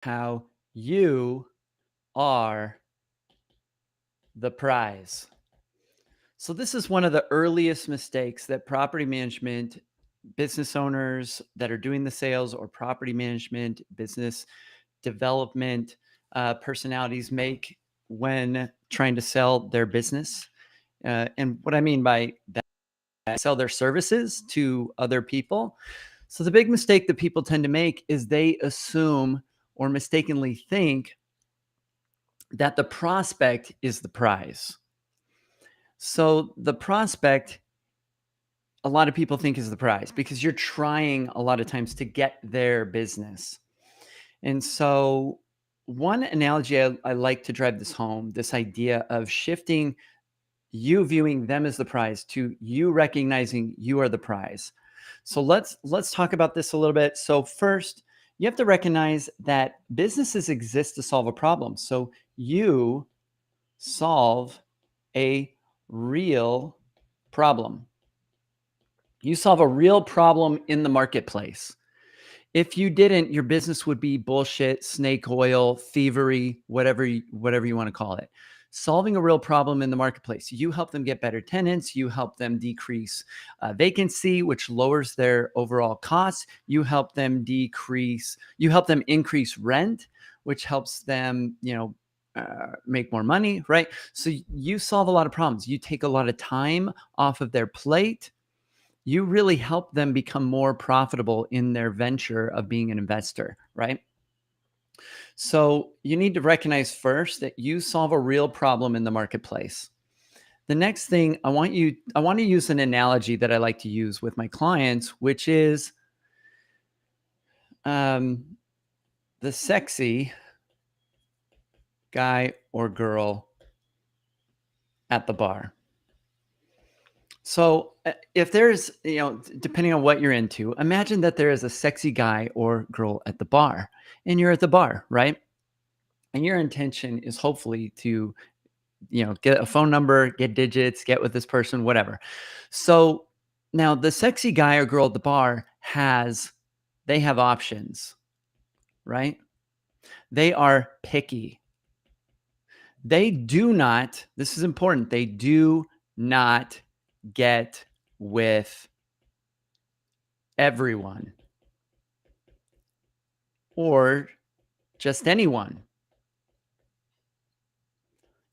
how you are the prize. So, this is one of the earliest mistakes that property management business owners that are doing the sales or property management, business development personalities make when trying to sell their business. And what I mean by that, sell their services to other people. So, the big mistake that people tend to make is they assume or mistakenly think that the prospect is the prize. So the prospect, a lot of people think is the prize because you're trying a lot of times to get their business. And so one analogy I like to drive this home, this idea of shifting you viewing them as the prize to you recognizing you are the prize. So let's talk about this a little bit. So first, you have to recognize that businesses exist to solve a problem. So you solve a real problem. You solve a real problem in the marketplace. If you didn't, your business would be bullshit, snake oil, thievery, whatever you want to call it. Solving a real problem in the marketplace. You help them get better tenants. You help them decrease vacancy, which lowers their overall costs. You help them increase rent, which helps them, make more money, right? So you solve a lot of problems. You take a lot of time off of their plate. You really help them become more profitable in their venture of being an investor, right? So you need to recognize first that you solve a real problem in the marketplace. The next thing I want to use an analogy that I like to use with my clients, which is the sexy guy or girl at the bar. So if there's, depending on what you're into, imagine that there is a sexy guy or girl at the bar and you're at the bar, right? And your intention is hopefully to, get a phone number, get digits, get with this person, whatever. So now the sexy guy or girl at the bar they have options, right? They are picky. They do not, this is important, they do not get with everyone or just anyone.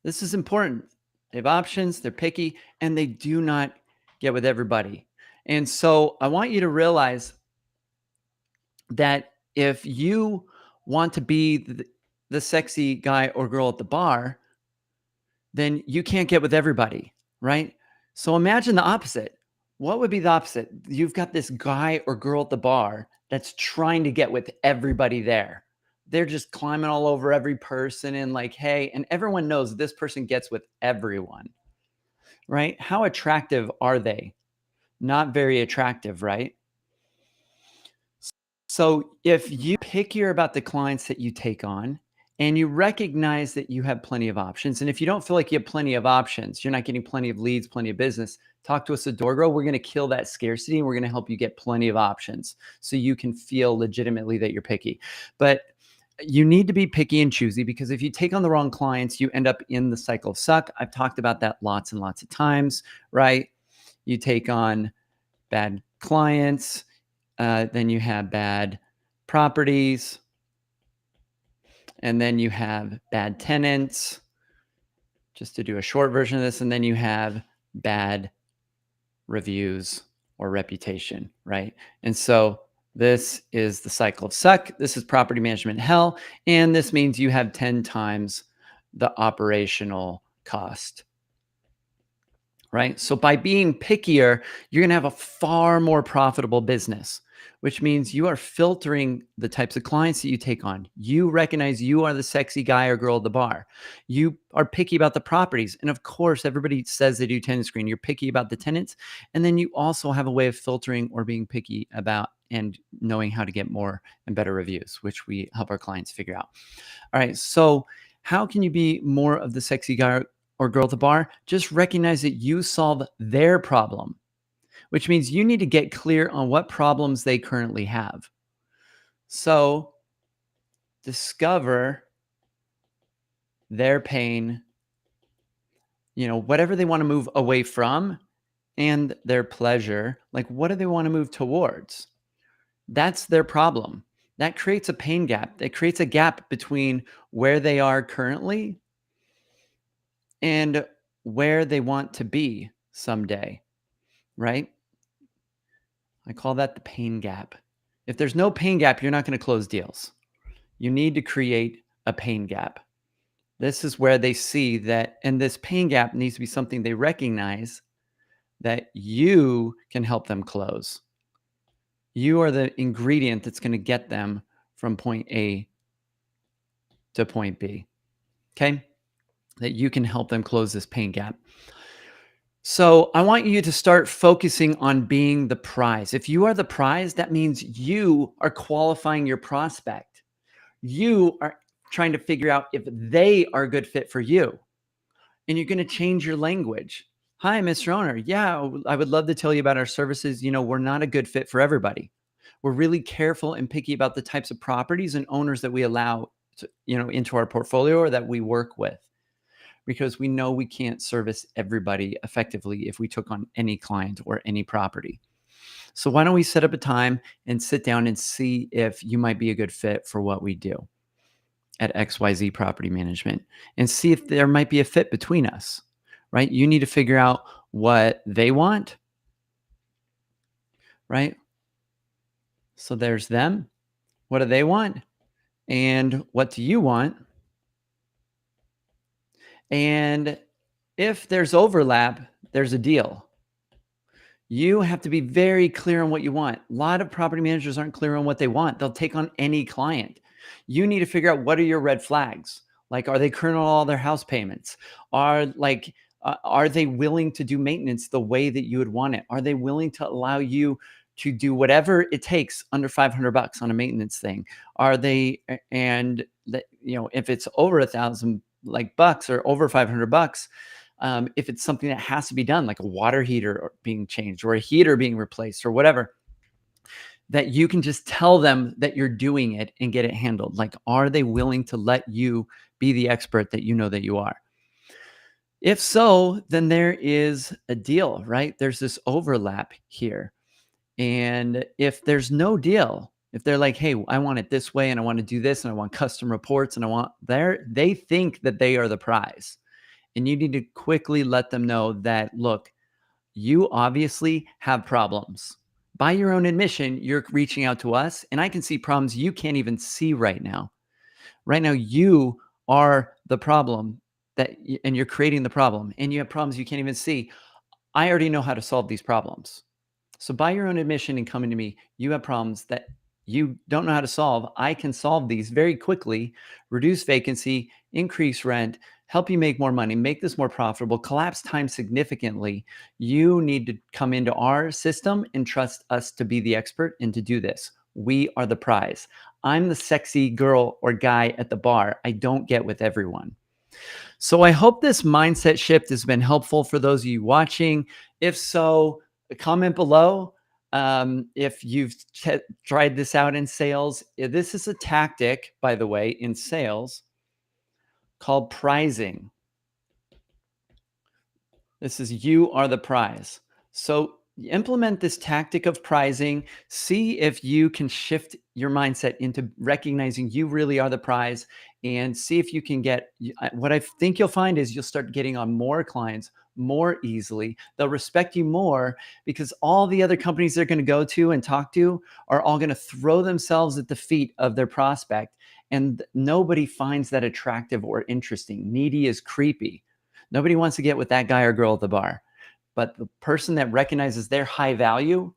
This is important. They have options, they're picky, and they do not get with everybody. And so I want you to realize that if you want to be the sexy guy or girl at the bar, then you can't get with everybody, right? So imagine the opposite. What would be the opposite? You've got this guy or girl at the bar that's trying to get with everybody there. They're just climbing all over every person and like, hey, and everyone knows this person gets with everyone, right? How attractive are they? Not very attractive, right? So if you pickier about the clients that you take on and you recognize that you have plenty of options, and if you don't feel like you have plenty of options, you're not getting plenty of leads, plenty of business, talk to us at DoorGrow. We're going to kill that scarcity and we're going to help you get plenty of options so you can feel legitimately that you're picky. But you need to be picky and choosy because if you take on the wrong clients, you end up in the cycle of suck. I've talked about that lots and lots of times, right? You take on bad clients, then you have bad properties, and then you have bad tenants, just to do a short version of this, and then you have bad reviews or reputation, right? And so this is the cycle of suck. This is property management hell. And this means you have 10 times the operational cost, right? So by being pickier, you're going to have a far more profitable business, which means you are filtering the types of clients that you take on. You recognize you are the sexy guy or girl at the bar. You are picky about the properties. And of course, everybody says they do tenant screen. You're picky about the tenants. And then you also have a way of filtering or being picky about and knowing how to get more and better reviews, which we help our clients figure out. All right. So how can you be more of the sexy guy or girl at the bar? Just recognize that you solve their problem, which means you need to get clear on what problems they currently have. So discover their pain, whatever they want to move away from, and their pleasure. Like, what do they want to move towards? That's their problem. That creates a pain gap. It creates a gap between where they are currently and where they want to be someday, right? I call that the pain gap. If there's no pain gap, you're not going to close deals. You need to create a pain gap. This is where they see that, and this pain gap needs to be something they recognize that you can help them close. You are the ingredient that's going to get them from point A to point B. Okay? That you can help them close this pain gap. So I want you to start focusing on being the prize. If you are the prize, that means you are qualifying your prospect. You are trying to figure out if they are a good fit for you. And you're going to change your language. Hi, Mr. Owner. Yeah, I would love to tell you about our services. We're not a good fit for everybody. We're really careful and picky about the types of properties and owners that we allow to, into our portfolio or that we work with, because we know we can't service everybody effectively if we took on any client or any property. So why don't we set up a time and sit down and see if you might be a good fit for what we do at XYZ Property Management, and see if there might be a fit between us, right? You need to figure out what they want, right? So there's them. What do they want? And what do you want? And if there's overlap, there's a deal. You have to be very clear on what you want. A lot of property managers aren't clear on what they want. They'll take on any client. You need to figure out, what are your red flags? Like, are they current on all their house payments? Are they willing to do maintenance the way that you would want it? Are they willing to allow you to do whatever it takes under $500 on a maintenance thing? Are they, and that, if it's over $1,000 bucks or over $500, if it's something that has to be done, like a water heater being changed or a heater being replaced or whatever, that you can just tell them that you're doing it and get it handled. Like, are they willing to let you be the expert that you know that you are? If so, then there is a deal, right? There's this overlap here. And if there's no deal, if they're like, hey, I want it this way and I want to do this and I want custom reports and they think that they are the prize. And you need to quickly let them know that, look, you obviously have problems. By your own admission, you're reaching out to us, and I can see problems you can't even see right now. Right now, you are the problem and you're creating the problem, and you have problems you can't even see. I already know how to solve these problems. So by your own admission and coming to me, you have problems that you don't know how to solve. I can solve these very quickly, reduce vacancy, increase rent, help you make more money, make this more profitable, collapse time significantly. You need to come into our system and trust us to be the expert and to do this. We are the prize. I'm the sexy girl or guy at the bar. I don't get with everyone. So I hope this mindset shift has been helpful for those of you watching. If so, comment below. If you've tried this out in sales. This is a tactic, by the way, in sales called prizing. This is, you are the prize. So implement this tactic of prizing. See if you can shift your mindset into recognizing you really are the prize, and see if you can get, what I think you'll find is you'll start getting on more clients more easily. They'll respect you more because all the other companies they're going to go to and talk to are all going to throw themselves at the feet of their prospect. And nobody finds that attractive or interesting. Needy is creepy. Nobody wants to get with that guy or girl at the bar. But the person that recognizes their high value,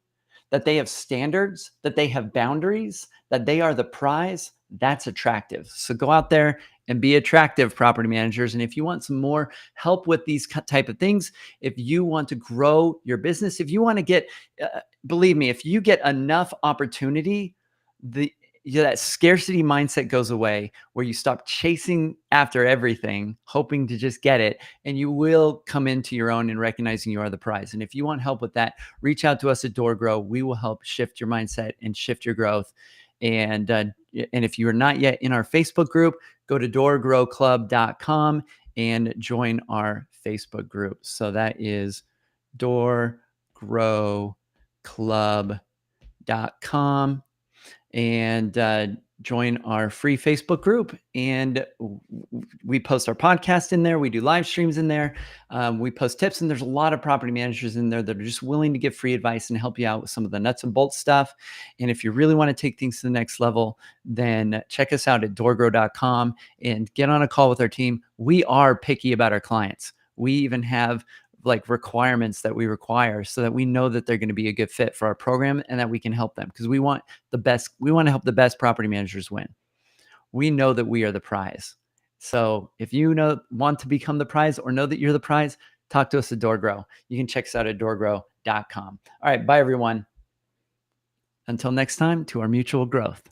that they have standards, that they have boundaries, that they are the prize, that's attractive. So go out there and be attractive, property managers. And if you want some more help with these type of things, if you want to grow your business, if you want to get, believe me, if you get enough opportunity, that scarcity mindset goes away, where you stop chasing after everything, hoping to just get it, and you will come into your own and recognizing you are the prize. And if you want help with that, reach out to us at DoorGrow. We will help shift your mindset and shift your growth. And And if you're not yet in our Facebook group, go to doorgrowclub.com and join our Facebook group. So that is doorgrowclub.com, and join our free Facebook group. And we post our podcast in there. We do live streams in there. We post tips, and there's a lot of property managers in there that are just willing to give free advice and help you out with some of the nuts and bolts stuff. And if you really want to take things to the next level, then check us out at doorgrow.com and get on a call with our team. We are picky about our clients. We even have like requirements that we require so that we know that they're going to be a good fit for our program and that we can help them, because we want to help the best property managers win. We know that we are the prize. So if you want to become the prize or know that you're the prize, talk to us at DoorGrow. You can check us out at doorgrow.com. All right, bye everyone. Until next time, to our mutual growth.